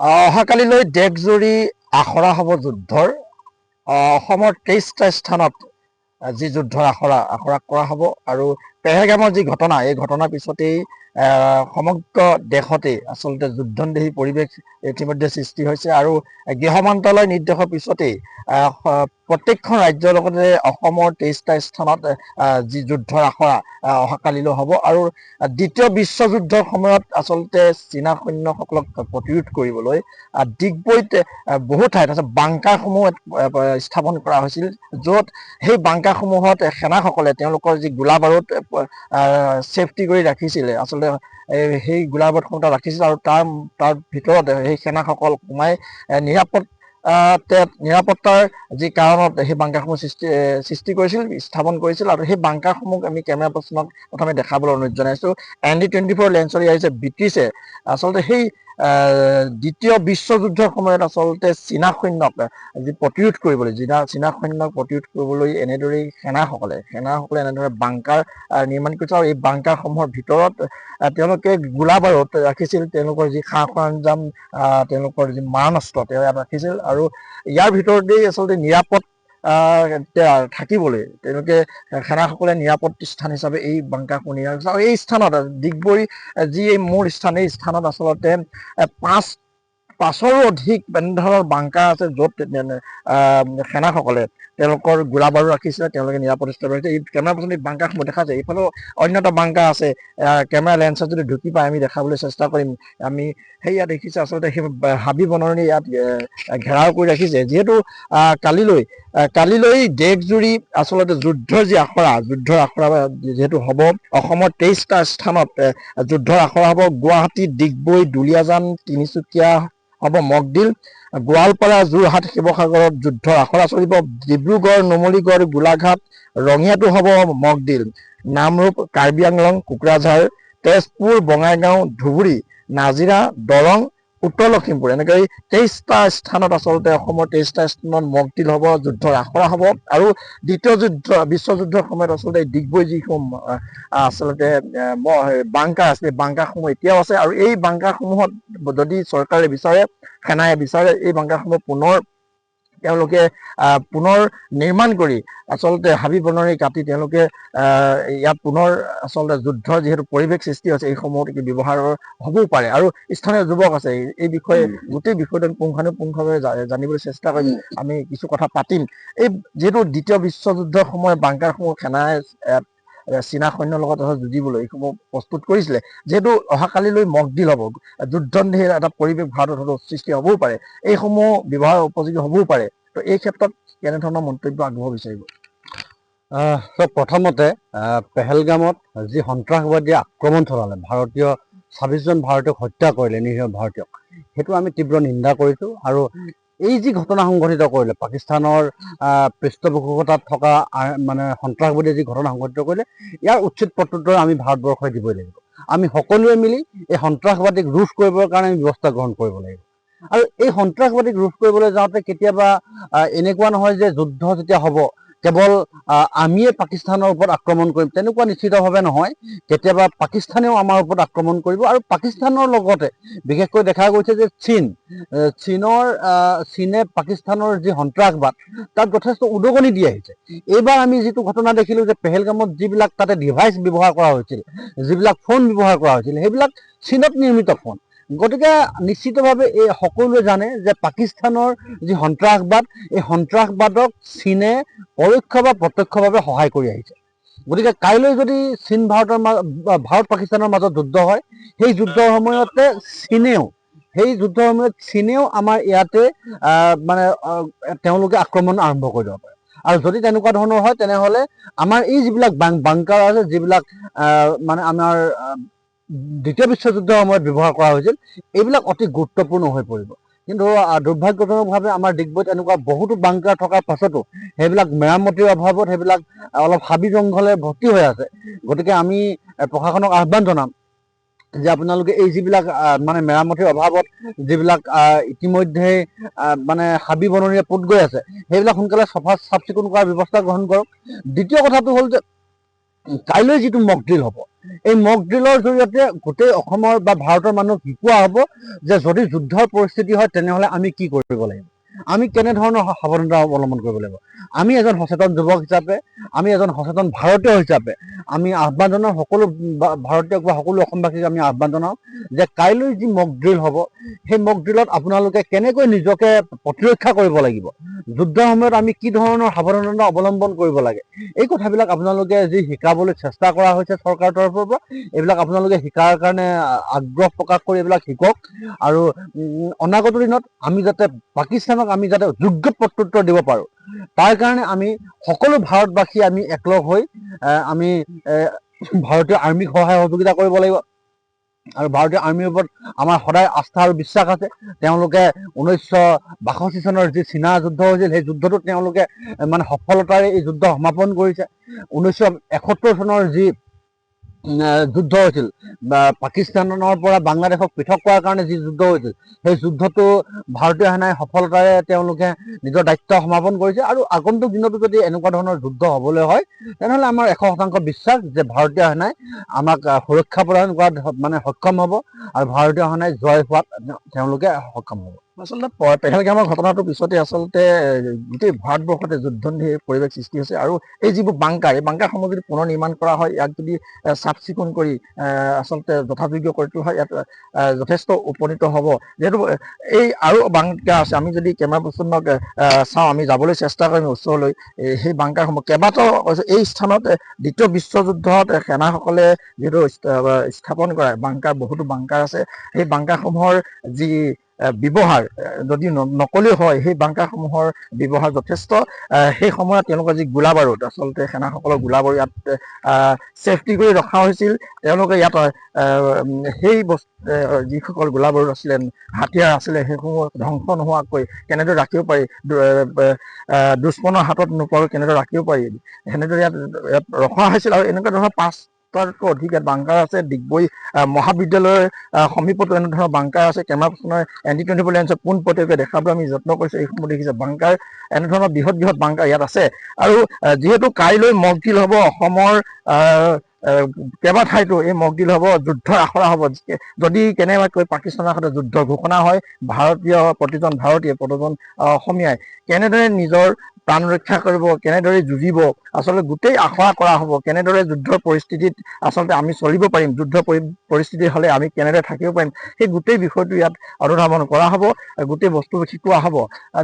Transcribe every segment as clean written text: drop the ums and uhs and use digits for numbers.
অহাকালিলৈ দেশজুৰি আখৰা হ'ব যুদ্ধৰ। অসমৰ 23টা স্থানত যি যুদ্ধৰ আখৰা কৰা হ'ব আৰু পেহেলগামৰ যি ঘটনা, এই ঘটনাৰ পিছতেই সমগ্ৰ দেশতে আচলতে যুদ্ধন্দেহী পৰিৱেশ ইতিমধ্যে সৃষ্টি হৈছে আৰু গৃহ মন্ত্ৰালয়ৰ নিৰ্দেশৰ পিছতেই প্ৰত্যেকখন ৰাজ্যৰ লগতে অসমৰ 23টা স্থানত যি যুদ্ধৰ আখৰা অহাকালিলৈ হ'ব আৰু দ্বিতীয় বিশ্বযুদ্ধৰ সময়ত আচলতে চীনা সৈন্যসকলক প্ৰতিৰোধ কৰিবলৈ ডিগবৈত বহু ঠাইত বাংকাৰসমূহ স্থাপন কৰা হৈছিল, য'ত সেই বাংকাৰসমূহত সেনাসকলে তেওঁলোকৰ যি গোলা বাৰুদ ছেফটি কৰি ৰাখিছিলে, আচলতে সেই গোলা বাৰুদসমূহ তাত ৰাখিছিল আৰু তাৰ ভিতৰত সেই সেনাসকল সোমাই নিৰাপত্তাৰ যি কাৰণত সেই বাংকাৰসমূহ সৃষ্টি কৰিছিল, স্থাপন কৰিছিল। আৰু সেই বাংকাৰসমূহ আমি কেমেৰা পাৰ্চনক প্ৰথমে দেখাবলৈ অনুৰোধ জনাইছোঁ। ND24 লেন্সৰ আহিছে ব্ৰিটিছে আচলতে সেই দ্বিতীয় বিশ্বযুদ্ধৰ সময়ত আচলতে চীনা সৈন্যক যি প্ৰতিৰোধ কৰিবলৈ চীনা সৈন্যক প্ৰতিৰোধ কৰিবলৈ এনেদৰেই সেনাসকলে এনেদৰে বাংকাৰ নিৰ্মাণ কৰিছিল আৰু এই বাংকাৰসমূহৰ ভিতৰত তেওঁলোকে গোলা বাৰুদ ৰাখিছিল, তেওঁলোকৰ যি সা সৰঞ্জাম, তেওঁলোকৰ যি মাৰণাস্ত্ৰ তেওঁ ইয়াত ৰাখিছিল আৰু ইয়াৰ ভিতৰতেই আচলতে নিৰাপদ থাকিবলৈ তেওঁলোকে সেনাসকলে নিৰাপদ স্থান হিচাপে এই বাংকাৰসমূহ নিৰ্মাণ কৰিছিল। আৰু এই স্থানত ডিগবৈ যি এই মূল স্থান, এই স্থানত আচলতে পাঁচৰো অধিক এনেধৰণৰ বাংকাৰ আছে, য'ত সেনাসকলে তেওঁলোকৰ গোলা বাৰুদ ৰাখিছিলে, তেওঁলোকে নিৰাপদ স্থান ৰাখিছে। এই কেমেৰা পাৰ্চন এই বাংকাৰসমূহ দেখা যায়। এইফালেও অন্য এটা বাংকাৰ আছে, কেমেৰা লেন্সত যদি ঢুকি পাই আমি দেখাবলৈ চেষ্টা কৰিম। আমি সেয়া দেখিছে আচলতে সেই হাবি বননি ইয়াত ঘেৰাও কৰি ৰাখিছে, যিহেতু কালিলৈ দেশজুৰি আচলতে যুদ্ধৰ আখৰা যিহেতু হ'ব। অসমৰ 23টা স্থানত যুদ্ধৰ আখৰা হ'ব। গুৱাহাটী, ডিগবৈ, দুলীয়াজান, তিনিচুকীয়া হ'ব মকদিল, গোৱালপাৰা, যোৰহাট, শিৱসাগৰত যুদ্ধৰ আখৰা চলিব। ডিব্ৰুগড়, নুমলীগড়, গোলাঘাট, ৰঙিয়াতো হ'ব মকদিল। নামৰূপ, কাৰ্বি আংলং, কোকৰাঝাৰ, তেজপুৰ, বঙাইগাঁও, ধুবুৰী, নাজিৰা, দৰং, উত্তৰ লখিমপুৰ, এনেকৈ 23টা স্থানত আচলতে অসমৰ 23টা স্থানত মকদিল হ'ব, যুদ্ধৰ আখৰা হ'ব। আৰু দ্বিতীয় বিশ্বযুদ্ধৰ সময়ত আচলতে ডিগবৈ যিসমূহ আচলতে বাংকাৰ আছে, বাংকাৰসমূহ এতিয়াও আছে আৰু এই বাংকাৰসমূহত যদি চৰকাৰে বিচাৰে, সেনাই বিচাৰে, এই বাংকাৰসমূহ তেওঁলোকে পুনৰ নিৰ্মাণ কৰি আচলতে হাবি বননি কাটি তেওঁলোকে ইয়াত পুনৰ আচলতে যুদ্ধৰ যিহেতু পৰিৱেশ সৃষ্টি হৈছে, এইসমূহত ব্যৱহাৰ হ'বও পাৰে। আৰু স্থানীয় যুৱক আছে, এই বিষয়ে গোটেই বিষয়টো পুংখানুপুংখভাৱে জানিবলৈ চেষ্টা কৰিম, আমি কিছু কথা পাতিম। এই যিহেতু দ্বিতীয় বিশ্বযুদ্ধৰ সময়ত বাংকাৰসমূহ সেনাই চীনা সৈন্যৰ লগত যুঁজিবলৈ এইসমূহ প্ৰস্তুত কৰিছিলে, যিহেতু অহাকালিলৈ মকদিল হ'ব, যুদ্ধন্দেহী এটা পৰিৱেশ ভাৰতত সৃষ্টি হ'বও পাৰে, এইসমূহ ব্যৱহাৰ উপযোগী হ'বও পাৰে। তো এই ক্ষেত্ৰত কেনেধৰণৰ মন্তব্য আগবঢ়াব বিচাৰিব? প্ৰথমতে পেহেলগামত যি সন্ত্ৰাসবাদী আক্ৰমণ চলালে, 26 জন ভাৰতীয়ক হত্যা কৰিলে, নিৰীহ ভাৰতীয়ক, সেইটো আমি তীব্ৰ নিন্দা কৰিছোঁ। আৰু এই যি ঘটনা সংঘটিত কৰিলে, পাকিস্তানৰ পৃষ্ঠপোষকতাত থকা মানে সন্ত্ৰাসবাদীয়ে যি ঘটনা সংঘটিত কৰিলে, ইয়াৰ উচিত প্ৰত্যুত্তৰ আমি ভাৰতবৰ্ষই দিবই লাগিব। আমি সকলোৱে মিলি এই সন্ত্ৰাসবাদীক ৰোধ কৰিবৰ কাৰণে আমি ব্যৱস্থা গ্ৰহণ কৰিব লাগিব। আৰু এই সন্ত্ৰাসবাদীক ৰোধ কৰিবলৈ যাওঁতে কেতিয়াবা এনেকুৱা নহয় যে যুদ্ধ যেতিয়া হ'ব কেৱল আমিয়ে পাকিস্তানৰ ওপৰত আক্ৰমণ কৰিম, তেনেকুৱা নিশ্চিতভাৱে নহয়। কেতিয়াবা পাকিস্তানেও আমাৰ ওপৰত আক্ৰমণ কৰিব আৰু পাকিস্তানৰ লগতে বিশেষকৈ দেখা গৈছে যে চীনে পাকিস্তানৰ যি সন্ত্ৰাসবাদ তাত যথেষ্ট উদগনি দি আহিছে। এইবাৰ আমি যিটো ঘটনা দেখিলোঁ যে পেহেলগামত যিবিলাক তাতে ডিভাইচ ব্যৱহাৰ কৰা হৈছিল, যিবিলাক ফোন ব্যৱহাৰ কৰা হৈছিল, সেইবিলাক চীনত নিৰ্মিত ফোন। গতিকে নিশ্চিতভাৱে এই সকলোৱে জানে যে পাকিস্তানৰ যি সন্ত্ৰাসবাদ, এই সন্ত্ৰাসবাদক চীনে পৰোক্ষ বা প্ৰত্যক্ষভাৱে সহায় কৰি আহিছে। গতিকে কাইলৈ যদি ভাৰত পাকিস্তানৰ মাজত যুদ্ধ হয়, সেই যুদ্ধৰ সময়তে চীনেও আমাৰ ইয়াতে তেওঁলোকে আক্ৰমণ আৰম্ভ কৰি দিব পাৰে। আৰু যদি তেনেকুৱা ধৰণৰ হয়, তেনেহ'লে আমাৰ এই যিবিলাক বাংকাৰ আছে, যিবিলাক আমাৰ দ্বিতীয় বিশ্বযুদ্ধৰ সময়ত ব্যৱহাৰ কৰা হৈছিল, এইবিলাক অতি গুৰুত্বপূৰ্ণ হৈ পৰিব। কিন্তু দুৰ্ভাগ্যজনকভাৱে আমাৰ ডিগবৈত এনেকুৱা বহুতো বাংকাৰ থকাৰ পাছতো সেইবিলাক মেৰামতিৰ অভাৱত সেইবিলাক অলপ হাবি জংঘলে ভৰ্তি হৈ আছে। গতিকে আমি প্ৰশাসনক আহ্বান জনাম যে আপোনালোকে এই যিবিলাক মেৰামতিৰ অভাৱত যিবিলাক ইতিমধ্যে হাবি বননিৰে পোত গৈ আছে, সেইবিলাক সোনকালে চাফ চিকুণ কৰাৰ ব্যৱস্থা গ্ৰহণ কৰক। দ্বিতীয় কথাটো হ'ল যে কাইলৈ যিটো মক ড্ৰিল হ'ব, এই মক ড্ৰিলৰ জৰিয়তে গোটেই অসমৰ বা ভাৰতৰ মানুহক শিকোৱা হ'ব যে যদি যুদ্ধৰ পৰিস্থিতি হয় তেনেহ'লে আমি কি কৰিব লাগিব, আমি কেনেধৰণৰ সাৱধানতা অৱলম্বন কৰিব লাগিব। আমি এজন সচেতন যুৱক হিচাপে, আমি এজন সচেতন ভাৰতীয় হিচাপে আমি আহ্বান জনাওঁ সকলো ভাৰতীয়ক বা সকলো অসমবাসীক আমি আহ্বান জনাওঁ যে কাইলৈ যি মক ড্ৰিল হ'ব সেই মক ড্ৰিলত আপোনালোকে কেনেকৈ নিজকে প্ৰতিৰক্ষা কৰিব লাগিব, যুদ্ধৰ সময়ত আমি কি ধৰণৰ সাৱধানতা অৱলম্বন কৰিব লাগে, এই কথাবিলাক আপোনালোকে যি শিকাবলৈ চেষ্টা কৰা হৈছে চৰকাৰৰ তৰফৰ পৰা, এইবিলাক আপোনালোকে শিকাৰ কাৰণে আগ্ৰহ প্ৰকাশ কৰি এইবিলাক শিকক। আৰু অনাগত দিনত আমি যাতে পাকিস্তানক আমি যাতে যোগ্য প্ৰত্যুত্তৰ দিব পাৰোঁ, তাৰ কাৰণে আমি সকলো ভাৰতবাসী আমি একলগ হৈ আমি ভাৰতীয় আৰ্মিক সহায় সহযোগিতা কৰিব লাগিব। আৰু ভাৰতীয় আৰ্মিৰ ওপৰত আমাৰ সদায় আস্থা আৰু বিশ্বাস আছে। তেওঁলোকে 1962 চনৰ যি চীনা যুদ্ধ হৈছিল সেই যুদ্ধটোত তেওঁলোকে মানে সফলতাৰে এই যুদ্ধ সমাপন কৰিছে। 1971 চনৰ যি যুদ্ধ হৈছিল বা পাকিস্তানৰ পৰা বাংলাদেশক পৃথক কৰাৰ কাৰণে যি যুদ্ধ হৈছিল, সেই যুদ্ধটো ভাৰতীয় সেনাই সফলতাৰে তেওঁলোকে নিজৰ দায়িত্ব সমাপন কৰিছে। আৰু আগন্তুক দিনতো যদি এনেকুৱা ধৰণৰ যুদ্ধ হ'বলৈ হয় তেনেহ'লে আমাৰ 100% বিশ্বাস যে ভাৰতীয় সেনাই আমাক সুৰক্ষা প্ৰদান কৰাত মানে সক্ষম হ'ব আৰু ভাৰতীয় সেনাই জয় হোৱাত তেওঁলোকে সক্ষম হ'ব। আচলতে পেহেলগামৰ ঘটনাটোৰ পিছতে আচলতে গোটেই ভাৰতবৰ্ষতে যুদ্ধৰ পৰিৱেশ সৃষ্টি হৈছে। আৰু এই যিবোৰ বাংকাৰ, এই বাংকাৰসমূহ যদি পুনৰ নিৰ্মাণ কৰা হয়, ইয়াক যদি চাফ চিকুণ কৰি আচলতে যথাযোগ্য কৰি তোলা হয়, ইয়াত যথেষ্ট উপনীত হ'ব। যিহেতু এই আৰু বাংকাৰ আছে, আমি যদি কেমেৰা পাৰ্চনক চাওঁ, আমি যাবলৈ চেষ্টা কৰিম ওচৰলৈ। সেই বাংকাৰসমূহ কেইবাটাও এই স্থানত দ্বিতীয় বিশ্বযুদ্ধত সেনাসকলে যিহেতু স্থাপন কৰা বাংকাৰ, বহুতো বাংকাৰ আছে। সেই বাংকাৰসমূহৰ যি ব্যৱহাৰ যদি নকলেও হয়, সেই বাংকাৰসমূহৰ ব্যৱহাৰ যথেষ্ট। সেই সময়ত তেওঁলোকৰ যি গোলা বাৰুদ, আচলতে সেনাসকলৰ গোলা বাৰুদ ইয়াত ছেফটি কৰি ৰখা হৈছিল। তেওঁলোকে ইয়াত সেই যিসকল গোলা বাৰুদ আছিলে, হাতিয়াৰ আছিলে, সেইসমূহ ধ্বংস নোহোৱাকৈ কেনেদৰে ৰাখিব পাৰি, দুশ্মনৰ হাতত নোপোৱাকৈ কেনেদৰে ৰাখিব পাৰি, সেনেদৰে ইয়াত ৰখা হৈছিল। আৰু এনেকুৱা ধৰণৰ 5টাতকৈ অধিক ইয়াত বাংকাৰ আছে। ডিগবৈ মহাবিদ্যালয়ৰ সমীপতো এনেধৰণৰ বাংকাৰ আছে। কেমেৰা পাৰ্চনৰ ND24 লেন্সত পোনপটীয়াকৈ দেখাবলৈ আমি যত্ন কৰিছোঁ। এইসমূহ দেখিছে বাংকাৰ, এনেধৰণৰ বৃহৎ বৃহৎ বাংকাৰ ইয়াত আছে। আৰু যিহেতু কাইলৈ মক ড্ৰিল হ'ব, অসমৰ কেইবা ঠাইতো এই মক ড্ৰিল হ'ব, যুদ্ধৰ আখৰা হ'ব। যদি কেনেবাকৈ পাকিস্তানৰ সৈতে যুদ্ধ ঘোষণা হয়, প্ৰতিজন ভাৰতীয়, প্ৰতিজন অসমীয়াই কেনেদৰে নিজৰ প্ৰাণ ৰক্ষা কৰিব, কেনেদৰে যুঁজিব, আচলতে গোটেই আখৰা কৰা হ'ব। কেনেদৰে যুদ্ধৰ পৰিস্থিতিত আচলতে আমি চলিব পাৰিম, যুদ্ধ পৰিস্থিতি হ'লে আমি কেনেদৰে থাকিব পাৰিম, সেই গোটেই বিষয়টো ইয়াত অনুধাৱন কৰা হ'ব, গোটেই বস্তুবোৰ শিকোৱা হ'ব।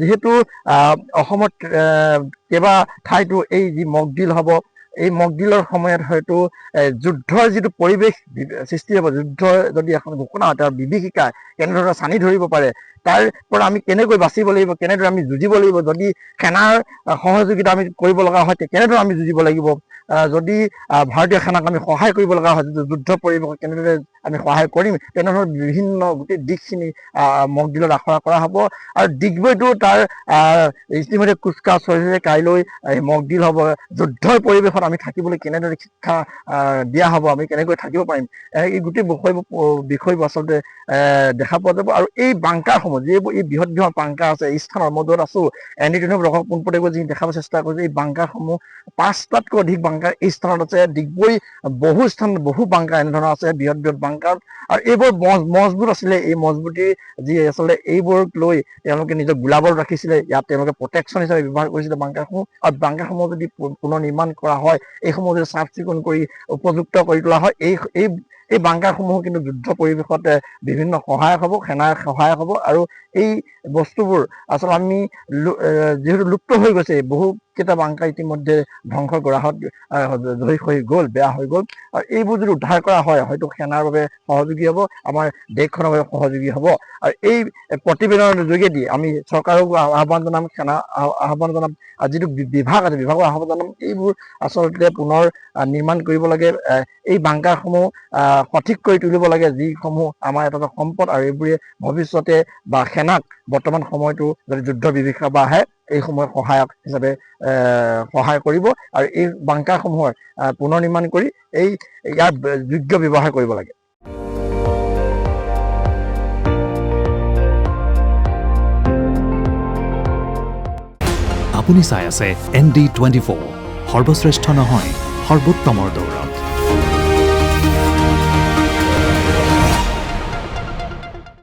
যিহেতু অসমত কেইবা ঠাইতো এই যি মক ড্ৰিল হ'ব, এই মক ড্ৰিলৰ সময়ত হয়তো যুদ্ধৰ যিটো পৰিৱেশ সৃষ্টি হ'ব, যুদ্ধ যদি এখন ঘোষণা হয়, তাৰ বিভীষিকা কেনেদৰে চানি ধৰিব পাৰে, তাৰ পৰা আমি কেনেকৈ বাচিব লাগিব, কেনেদৰে আমি যুঁজিব লাগিব, যদি সেনাৰ সহযোগিতা আমি কৰিব লগা হয় কেনেদৰে আমি যুঁজিব লাগিব, যদি ভাৰতীয় সেনাক আমি সহায় কৰিব লগা হয়, যুদ্ধ পৰিৱেশত কেনেদৰে আমি সহায় কৰিম, তেনেধৰণৰ বিভিন্ন গোটেই দিশখিনি মক ড্ৰিলত আখৰা কৰা হ'ব। আৰু ডিগবৈতো তাৰ ইতিমধ্যে কুচকাৱাজ হৈছে। কাইলৈ এই মক ড্ৰিল হ'ব, যুদ্ধৰ পৰিৱেশত আমি থাকিবলৈ কেনেদৰে শিক্ষা দিয়া হ'ব, আমি কেনেকৈ থাকিব পাৰিম, এই গোটেই বিষয়বোৰ আচলতে দেখা পোৱা যাব। আৰু এই বাংকাৰসমূহ, যিবোৰ এই বৃহৎ বৃহৎ বাংকাৰ আছে, এই স্থানত মই য'ত আছোঁ, ND24 পোনপটীয়াকৈ যি দেখাব চেষ্টা কৰিছোঁ, এই বাংকাৰসমূহ 5টাতকৈ অধিক বাংকাৰ এই স্থানত আছে। ডিগবৈ বহু স্থানত বহু বাংকাৰ এনেধৰণৰ আছে, বৃহৎ বৃহৎ বাংকাৰ। আৰু এইবোৰ মজবুত আছিলে, এই মজবুতি যি আচলতে এইবোৰক লৈ তেওঁলোকে নিজৰ গোলা বাৰুদ ৰাখিছিলে, ইয়াত তেওঁলোকে প্ৰটেকশ্যন হিচাপে ব্যৱহাৰ কৰিছিলে বাংকাৰসমূহ। আৰু বাংকাৰসমূহ যদি পুনৰ নিৰ্মাণ কৰা হয়, এইসমূহ যদি চাফ চিকুণ কৰি উপযুক্ত কৰি তোলা হয়, এই বাংকাৰসমূহ কিন্তু যুদ্ধ পৰিৱেশত বিভিন্ন সহায়ক হ'ব, সেনাৰ সহায়ক হ'ব। আৰু এই বস্তুবোৰ আচলতে আমি যিহেতু লুপ্ত হৈ গৈছে, বহুকেইটা বাংকাৰ ইতিমধ্যে ধ্বংস গৰাহত হৈ গ'ল, বেয়া হৈ গ'ল। আৰু এইবোৰ যদি উদ্ধাৰ কৰা হয়, হয়তো সেনাৰ বাবে সহযোগী হ'ব, আমাৰ দেশখনৰ বাবে সহযোগী হ'ব। আৰু এই প্ৰতিবেদনৰ যোগেদি আমি চৰকাৰক আহ্বান জনাম, সেনা আহ্বান জনাম, যিটো বিভাগ আছে বিভাগৰ আহ্বান জনাম, এইবোৰ আচলতে পুনৰ নিৰ্মাণ কৰিব লাগে। এই বাংকাৰসমূহ সঠিক কৰি তুলিব লাগে, যিসমূহ আমাৰ এটা সম্পদ। আৰু এইবোৰে ভৱিষ্যতে বা সেনাক বৰ্তমান সময়তো যদি যুদ্ধ বিভীষিকা আহে, এই সময়ত সহায়ক হিচাপে সহায় কৰিব। আৰু এই বাংকাৰসমূহৰ পুনৰ নিৰ্মাণ কৰি ইয়াৰ যোগ্য ব্যৱহাৰ কৰিব লাগে। আপুনি চাই আছে ND24, সৰ্বশ্ৰেষ্ঠ নহয়, সৰ্বোত্তমৰ দৌৰ।